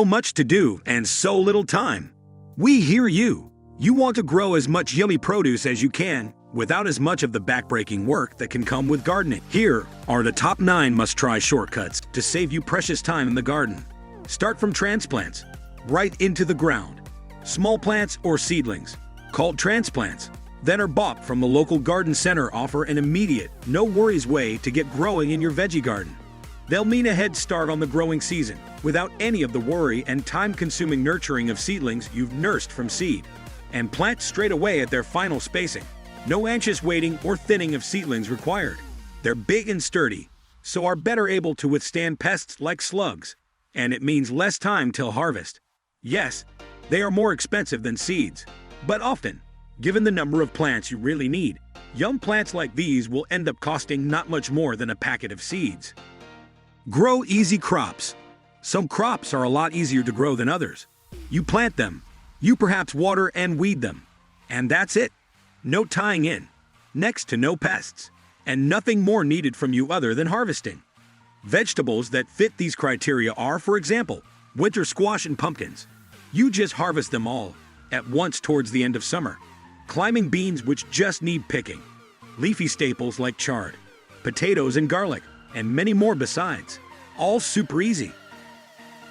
So much to do and so little time. We hear you. You want to grow as much yummy produce as you can without as much of the backbreaking work that can come with gardening. Here are the top 9 must-try shortcuts to save you precious time in the garden. Start from transplants, right into the ground. Small plants or seedlings, called transplants, that are bought from the local garden center offer an immediate, no-worries way to get growing in your veggie garden. They'll mean a head start on the growing season without any of the worry and time-consuming nurturing of seedlings you've nursed from seed. And plant straight away at their final spacing. No anxious waiting or thinning of seedlings required. They're big and sturdy, so are better able to withstand pests like slugs. And it means less time till harvest. Yes, they are more expensive than seeds, but often, given the number of plants you really need, young plants like these will end up costing not much more than a packet of seeds. Grow easy crops. Some crops are a lot easier to grow than others. You plant them, you perhaps water and weed them, and that's it. No tying in, next to no pests, and nothing more needed from you other than harvesting. Vegetables that fit these criteria are, for example, winter squash and pumpkins. You just harvest them all at once towards the end of summer. Climbing beans which just need picking. Leafy staples like chard, potatoes and garlic, and many more besides. All super easy.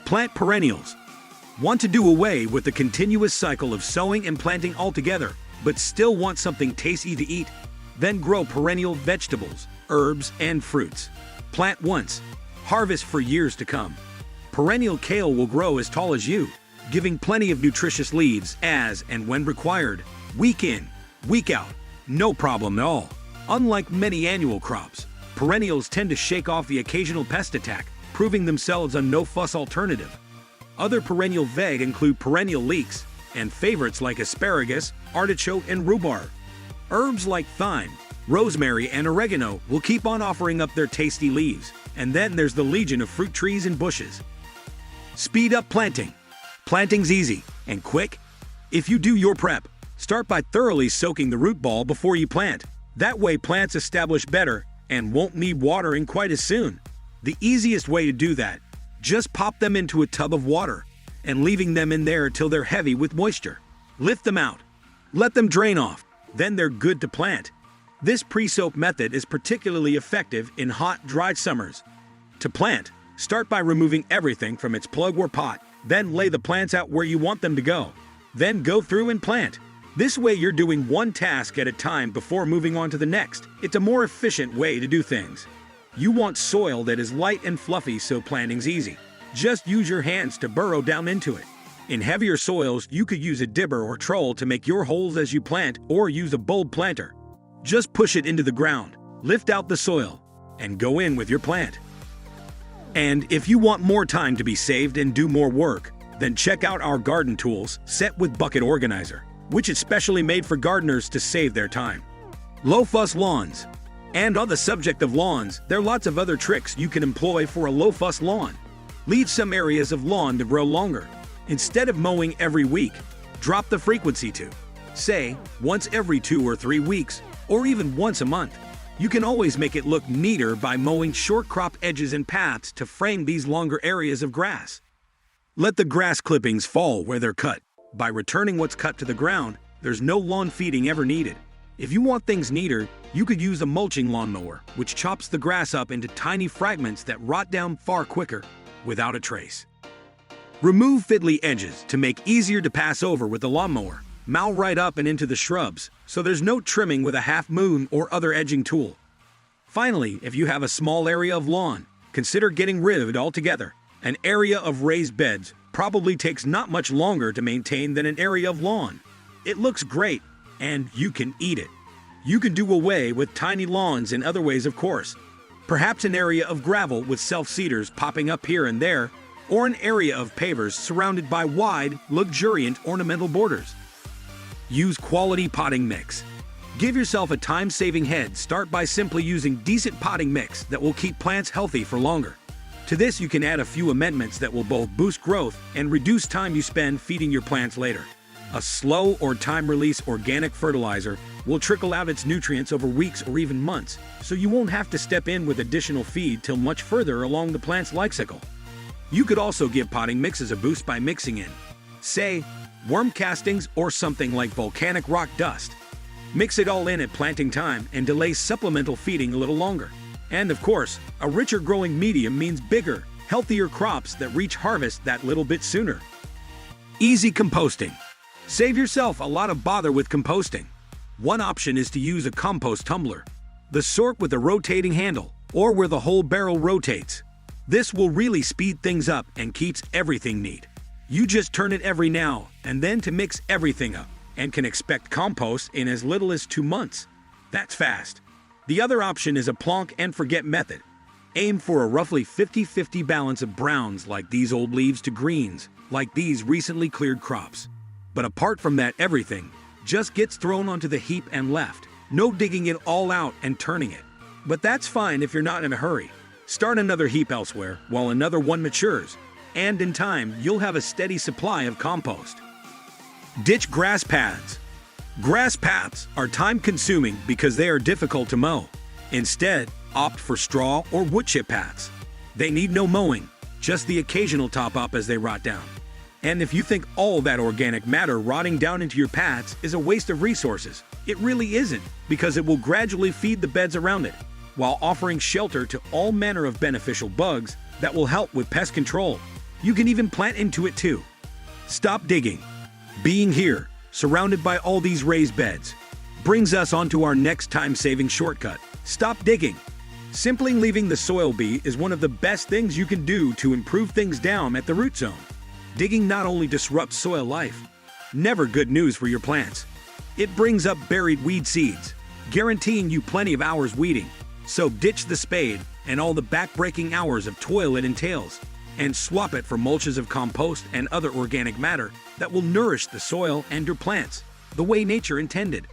Plant perennials. Want to do away with the continuous cycle of sowing and planting altogether, but still want something tasty to eat? Then grow perennial vegetables, herbs, and fruits. Plant once, harvest for years to come. Perennial kale will grow as tall as you, giving plenty of nutritious leaves as and when required, week in, week out, no problem at all. Unlike many annual crops, perennials tend to shake off the occasional pest attack, proving themselves a no-fuss alternative. Other perennial veg include perennial leeks, and favorites like asparagus, artichoke, and rhubarb. Herbs like thyme, rosemary, and oregano will keep on offering up their tasty leaves, and then there's the legion of fruit trees and bushes. Speed up planting. Planting's easy and quick. If you do your prep, start by thoroughly soaking the root ball before you plant. That way plants establish better and won't need watering quite as soon. The easiest way to do that, just pop them into a tub of water and leaving them in there till they're heavy with moisture. Lift them out. Let them drain off. Then they're good to plant. This pre-soak method is particularly effective in hot, dry summers. To plant, start by removing everything from its plug or pot. Then lay the plants out where you want them to go. Then go through and plant. This way you're doing one task at a time before moving on to the next. It's a more efficient way to do things. You want soil that is light and fluffy so planting's easy. Just use your hands to burrow down into it. In heavier soils, you could use a dibber or trowel to make your holes as you plant, or use a bulb planter. Just push it into the ground, lift out the soil, and go in with your plant. And if you want more time to be saved and do more work, then check out our garden tools set with bucket organizer, which is specially made for gardeners to save their time. Low-fuss lawns. And on the subject of lawns, there are lots of other tricks you can employ for a low-fuss lawn. Leave some areas of lawn to grow longer. Instead of mowing every week, drop the frequency to, say, once every 2 or 3 weeks, or even once a month. You can always make it look neater by mowing short crop edges and paths to frame these longer areas of grass. Let the grass clippings fall where they're cut. By returning what's cut to the ground, there's no lawn feeding ever needed. If you want things neater, you could use a mulching lawnmower, which chops the grass up into tiny fragments that rot down far quicker, without a trace. Remove fiddly edges to make easier to pass over with the lawnmower. Mow right up and into the shrubs, so there's no trimming with a half moon or other edging tool. Finally, if you have a small area of lawn, consider getting rid of it altogether. An area of raised beds probably takes not much longer to maintain than an area of lawn. It looks great, and you can eat it. You can do away with tiny lawns in other ways, of course. Perhaps an area of gravel with self-seeders popping up here and there, or an area of pavers surrounded by wide, luxuriant ornamental borders. Use quality potting mix. Give yourself a time-saving head start by simply using decent potting mix that will keep plants healthy for longer. To this, you can add a few amendments that will both boost growth and reduce time you spend feeding your plants later. A slow or time-release organic fertilizer will trickle out its nutrients over weeks or even months, so you won't have to step in with additional feed till much further along the plant's life cycle. You could also give potting mixes a boost by mixing in, say, worm castings or something like volcanic rock dust. Mix it all in at planting time and delay supplemental feeding a little longer. And of course, a richer growing medium means bigger, healthier crops that reach harvest that little bit sooner. Easy composting. Save yourself a lot of bother with composting. One option is to use a compost tumbler, the sort with a rotating handle, or where the whole barrel rotates. This will really speed things up and keeps everything neat. You just turn it every now and then to mix everything up, and can expect compost in as little as 2 months. That's fast. The other option is a plonk and forget method. Aim for a roughly 50-50 balance of browns like these old leaves to greens like these recently cleared crops. But apart from that, everything just gets thrown onto the heap and left. No digging it all out and turning it. But that's fine if you're not in a hurry. Start another heap elsewhere while another one matures, and in time you'll have a steady supply of compost. Ditch grass paths. Grass paths are time-consuming because they are difficult to mow. Instead, opt for straw or wood chip paths. They need no mowing, just the occasional top-up as they rot down. And if you think all that organic matter rotting down into your paths is a waste of resources, it really isn't, because it will gradually feed the beds around it, while offering shelter to all manner of beneficial bugs that will help with pest control. You can even plant into it too. Stop digging. Being here, surrounded by all these raised beds, brings us onto our next time-saving shortcut. Stop digging. Simply leaving the soil be is one of the best things you can do to improve things down at the root zone. Digging not only disrupts soil life, never good news for your plants. It brings up buried weed seeds, guaranteeing you plenty of hours weeding. So ditch the spade and all the back-breaking hours of toil it entails, and swap it for mulches of compost and other organic matter that will nourish the soil and your plants, the way nature intended.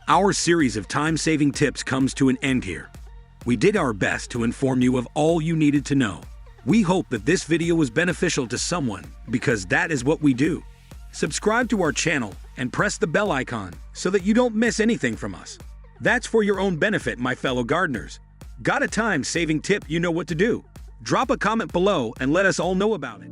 Our series of time-saving tips comes to an end here. We did our best to inform you of all you needed to know. We hope that this video was beneficial to someone, because that is what we do. Subscribe to our channel and press the bell icon so that you don't miss anything from us. That's for your own benefit, my fellow gardeners. Got a time-saving tip you know what to do? Drop a comment below and let us all know about it.